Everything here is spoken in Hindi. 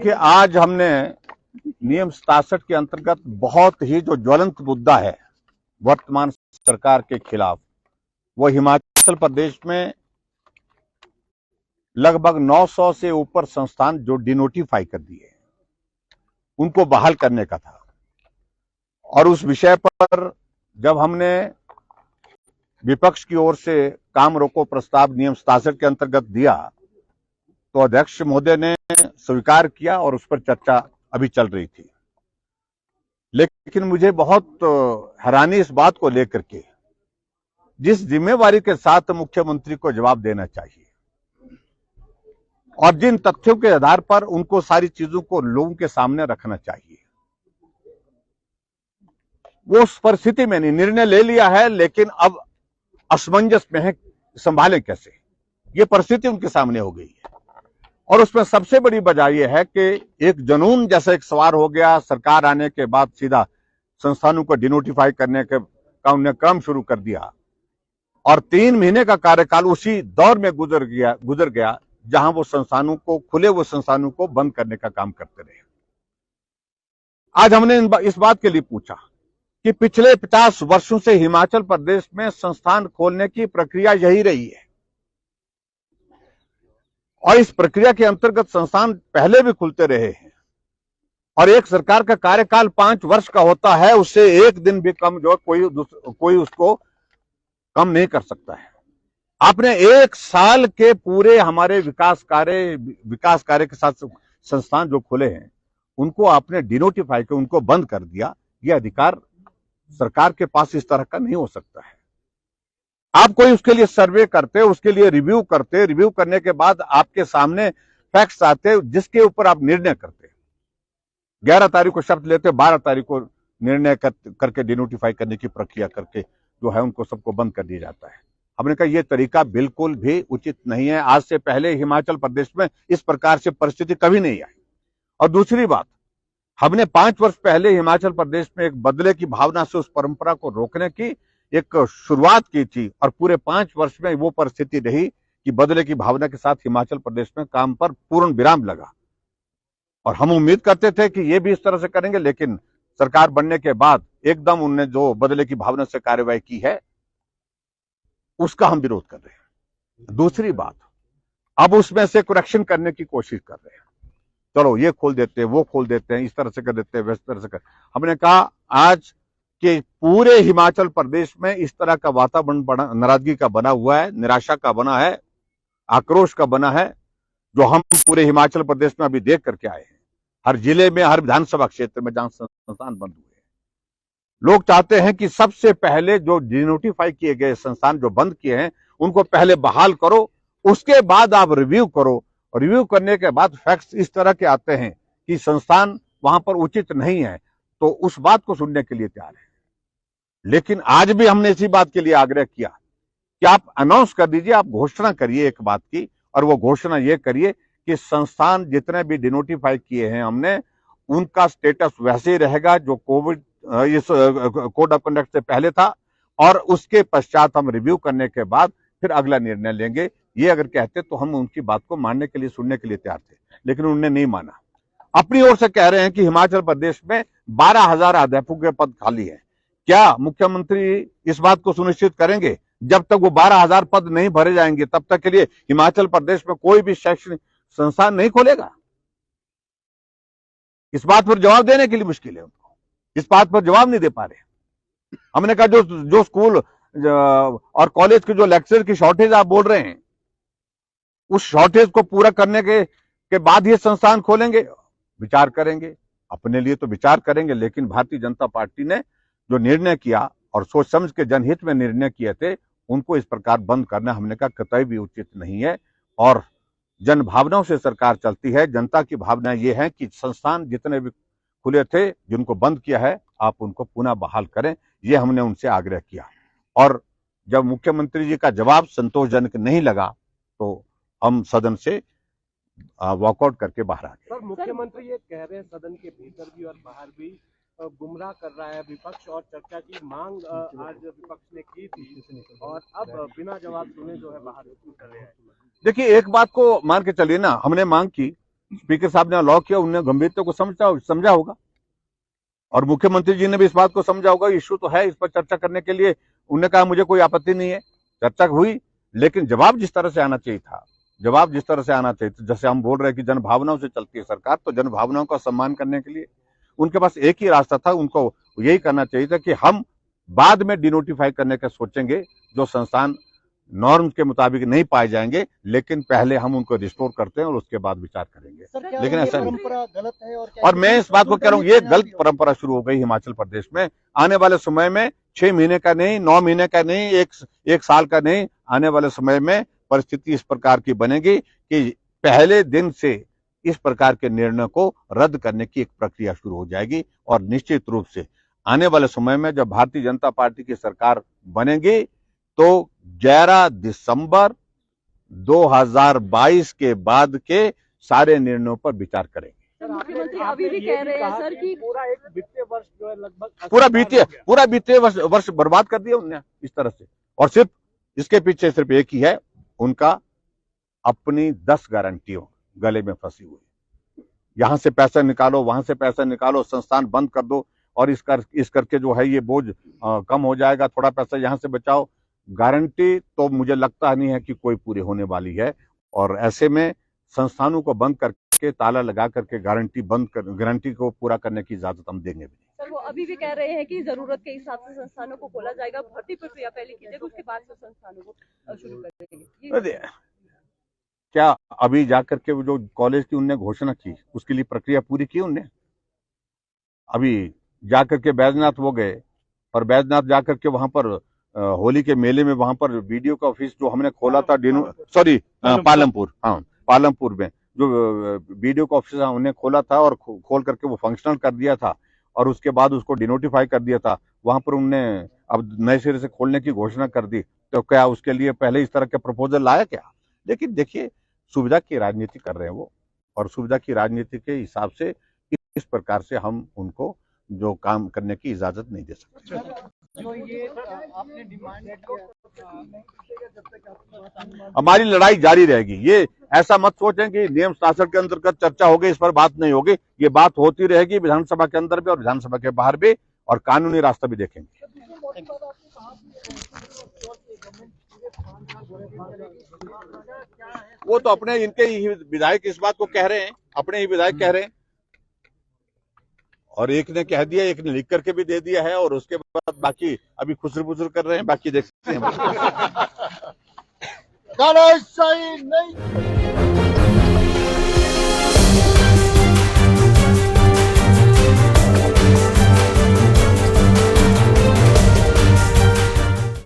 देखिए, आज हमने नियम 67 के अंतर्गत बहुत ही जो ज्वलंत मुद्दा है वर्तमान सरकार के खिलाफ, वो हिमाचल प्रदेश में लगभग 900 से ऊपर संस्थान जो डिनोटिफाई कर दिए उनको बहाल करने का था। और उस विषय पर जब हमने विपक्ष की ओर से काम रोको प्रस्ताव नियम 67 के अंतर्गत दिया तो अध्यक्ष महोदय ने स्वीकार किया और उस पर चर्चा अभी चल रही थी। लेकिन मुझे बहुत हैरानी इस बात को लेकर के, जिस जिम्मेवारी के साथ मुख्यमंत्री को जवाब देना चाहिए और जिन तथ्यों के आधार पर उनको सारी चीजों को लोगों के सामने रखना चाहिए, वो उस परिस्थिति में नहीं, निर्णय ले लिया है लेकिन अब असमंजस में है, संभाले कैसे, ये परिस्थिति उनके सामने हो गई है। और उसमें सबसे बड़ी वजह यह है कि एक जुनून जैसा एक सवार हो गया। सरकार आने के बाद सीधा संस्थानों को डिनोटिफाई करने का उन्होंने क्रम शुरू कर दिया और 3 महीने का कार्यकाल उसी दौर में गुजर गया जहां वो संस्थानों को, खुले हुए संस्थानों को बंद करने का काम करते रहे। आज हमने इस बात के लिए पूछा कि पिछले 50 वर्षों से हिमाचल प्रदेश में संस्थान खोलने की प्रक्रिया यही रही है और इस प्रक्रिया के अंतर्गत संस्थान पहले भी खुलते रहे हैं और एक सरकार का कार्यकाल 5 वर्ष का होता है, उससे एक दिन भी कम जो कोई उसको कम नहीं कर सकता है। आपने 1 साल के पूरे हमारे विकास कार्य के साथ संस्थान जो खुले हैं उनको आपने डिनोटिफाई कर उनको बंद कर दिया। यह अधिकार सरकार के पास इस तरह का नहीं हो सकता है। आप कोई उसके लिए सर्वे करते, उसके लिए रिव्यू करते, रिव्यू करने के बाद आपके सामने फैक्ट्स आते जिसके ऊपर आप निर्णय करते। 11 तारीख को शपथ लेते, 12 तारीख को निर्णय करके डिनोटिफाई करने की प्रक्रिया करके जो है उनको सबको बंद कर दिया जाता है। हमने कहा यह तरीका बिल्कुल भी उचित नहीं है। आज से पहले हिमाचल प्रदेश में इस प्रकार से परिस्थिति कभी नहीं आई। और दूसरी बात, हमने 5 वर्ष पहले हिमाचल प्रदेश में एक बदले की भावना से उस परंपरा को रोकने की एक शुरुआत की थी और पूरे 5 वर्ष में वो परिस्थिति रही कि बदले की भावना के साथ हिमाचल प्रदेश में काम पर पूर्ण विराम लगा। और हम उम्मीद करते थे कि ये भी इस तरह से करेंगे, लेकिन सरकार बनने के बाद एकदम उन्होंने जो बदले की भावना से कार्रवाई की है उसका हम विरोध कर रहे हैं। दूसरी बात, अब उसमें से करेक्शन करने की कोशिश कर रहे हैं। चलो ये खोल देते हैं, वो खोल देते हैं, इस तरह से कर देते हैं, वैस तरह से कर। हमने कहा आज के पूरे हिमाचल प्रदेश में इस तरह का वातावरण नाराजगी का बना हुआ है, निराशा का बना है, आक्रोश का बना है, जो हम पूरे हिमाचल प्रदेश में अभी देख करके आए हैं। हर जिले में, हर विधानसभा क्षेत्र में जहां संस्थान बंद हुए हैं, लोग चाहते हैं कि सबसे पहले जो डिनोटिफाई किए गए संस्थान जो बंद किए हैं उनको पहले बहाल करो, उसके बाद आप रिव्यू करो। रिव्यू करने के बाद फैक्ट्स इस तरह के आते हैं कि संस्थान वहां पर उचित नहीं है तो उस बात को सुनने के लिए तैयार है। लेकिन आज भी हमने इसी बात के लिए आग्रह किया कि आप अनाउंस कर दीजिए, आप घोषणा करिए एक बात की, और वो घोषणा ये करिए कि संस्थान जितने भी डिनोटिफाई किए हैं हमने, उनका स्टेटस वैसे ही रहेगा जो इस कोड ऑफ कंडक्ट से पहले था और उसके पश्चात हम रिव्यू करने के बाद फिर अगला निर्णय लेंगे। ये अगर कहते तो हम उनकी बात को मानने के लिए, सुनने के लिए तैयार थे, लेकिन उन्होंने नहीं माना। अपनी ओर से कह रहे हैं कि हिमाचल प्रदेश में 12,000 अध्यापकों के पद खाली है। क्या मुख्यमंत्री इस बात को सुनिश्चित करेंगे जब तक वो 12,000 पद नहीं भरे जाएंगे तब तक के लिए हिमाचल प्रदेश में कोई भी शैक्षणिक संस्थान नहीं खोलेगा? इस बात पर जवाब देने के लिए मुश्किल है उनको, इस बात पर जवाब नहीं दे पा रहे। हमने कहा जो स्कूल और कॉलेज के जो लेक्चर की शॉर्टेज आप बोल रहे हैं, उस शॉर्टेज को पूरा करने के बाद ये संस्थान खोलेंगे, विचार करेंगे। अपने लिए तो विचार करेंगे, लेकिन भारतीय जनता पार्टी ने जो निर्णय किया और सोच समझ के जनहित में निर्णय किए थे, उनको इस प्रकार बंद करना हमने कहा कतई भी उचित नहीं है। और जन भावनाओं से सरकार चलती है। जनता की भावना ये है कि संस्थान जितने भी खुले थे, जिनको बंद किया है, आप उनको पुनः बहाल करें। ये हमने उनसे आग्रह किया। और जब मुख्यमंत्री जी का जवाब संतोषजनक नहीं लगा तो हम सदन से वॉकआउट करके बाहर आ गए। सर, मुख्यमंत्री ये कह रहे हैं सदन के भीतर भी और बाहर भी गुमराह कर रहा है विपक्ष, और चर्चा की मांग आज विपक्ष ने की थी और अब बिना जवाब सुने जो है बाहर कर रहे हैं। देखिए, एक बात को मान के चलिए ना, हमने मांग की स्पीकर साहब ने लॉ किया, उन्होंने गंभीरता को समझा होगा और मुख्यमंत्री जी ने भी इस बात को समझा होगा। इश्यू तो है, इस पर चर्चा करने के लिए उन्होंने कहा मुझे कोई आपत्ति नहीं है। चर्चा हुई, लेकिन जवाब जिस तरह से आना चाहिए था, जैसे हम बोल रहे हैं कि जनभावनाओं से चलती है सरकार, तो जनभावनाओं का सम्मान करने के लिए उनके पास एक ही रास्ता था, उनको यही करना चाहिए था कि हम बाद में डिनोटिफाई करने का सोचेंगे जो संस्थान नॉर्म्स के मुताबिक नहीं पाए जाएंगे, लेकिन पहले हम उनको रिस्टोर करते हैं और उसके बाद विचार करेंगे। लेकिन ऐसा नहीं, परंपरा गलत है। और मैं इस बात को कह रहा हूँ, ये गलत परंपरा शुरू हो गई हिमाचल प्रदेश में। आने वाले समय में 6 महीने का नहीं, 9 महीने का नहीं, एक साल का नहीं, आने वाले समय में परिस्थिति इस प्रकार की बनेगी कि पहले दिन से इस प्रकार के निर्णय को रद्द करने की एक प्रक्रिया शुरू हो जाएगी। और निश्चित रूप से आने वाले समय में जब भारतीय जनता पार्टी की सरकार बनेगी तो 11 दिसंबर 2022 के बाद के सारे निर्णयों पर विचार करेंगे। सर, मुख्यमंत्री अभी भी कह रहे हैं सर कि पूरा एक वित्तीय वर्ष जो है लगभग पूरा वित्तीय वर्ष बर्बाद कर दिया उन्होंने इस तरह से। और सिर्फ इसके पीछे सिर्फ एक ही है, उनका अपनी 10 गारंटियों गले में फंसी हुई। यहां से पैसा निकालो, वहां से पैसा निकालो, संस्थान बंद कर दो और इस करके जो है ये बोझ कम हो जाएगा, थोड़ा पैसा यहां से बचाओ। गारंटी तो मुझे लगता नहीं है कि कोई पूरी होने वाली है। और ऐसे में संस्थानों को बंद करके, ताला लगा करके गारंटी को पूरा करने की इजाजत हम देंगे भी नहीं। सर, वो अभी भी कह रहे हैं कि जरूरत के हिसाब से संस्थानों को खोला जाएगा, भर्ती प्रक्रिया पहले कीजिएगा, उसके बाद से संस्थानों को शुरू करेंगे। क्या अभी जाकर के वो जो कॉलेज की उनने घोषणा की, उसके लिए प्रक्रिया पूरी की उनने? अभी जाकर के बैजनाथ वो गए और बैजनाथ जाकर के वहां पर होली के मेले में वहां पर वीडियो का ऑफिस जो हमने खोला था, पालमपुर में जो वीडियो का ऑफिस हमने खोला था और खोल करके वो फंक्शनल कर दिया था और उसके बाद उसको डिनोटिफाई कर दिया था, वहां पर उनने अब नए सिरे से खोलने की घोषणा कर दी। तो क्या उसके लिए पहले इस तरह के प्रपोजल लाया क्या? लेकिन देखिए, सुविधा की राजनीति कर रहे हैं वो, और सुविधा की राजनीति के हिसाब से इस प्रकार से हम उनको जो काम करने की इजाजत नहीं दे सकते। जो ये आपने डिमांड हमारी लड़ाई जारी रहेगी। ये ऐसा मत सोचें कि नियम शासन के अंतर्गत चर्चा होगी, इस पर बात नहीं होगी। ये बात होती रहेगी विधानसभा के अंदर भी और विधानसभा के बाहर भी, और कानूनी रास्ता भी देखेंगे। वो तो अपने इनके ही विधायक इस बात को कह रहे हैं, अपने ही विधायक कह रहे हैं, और एक ने कह दिया, एक ने लिख करके भी दे दिया है, और उसके बाद बाकी अभी खुसर-बुसर कर रहे हैं, बाकी देखते हैं। नहीं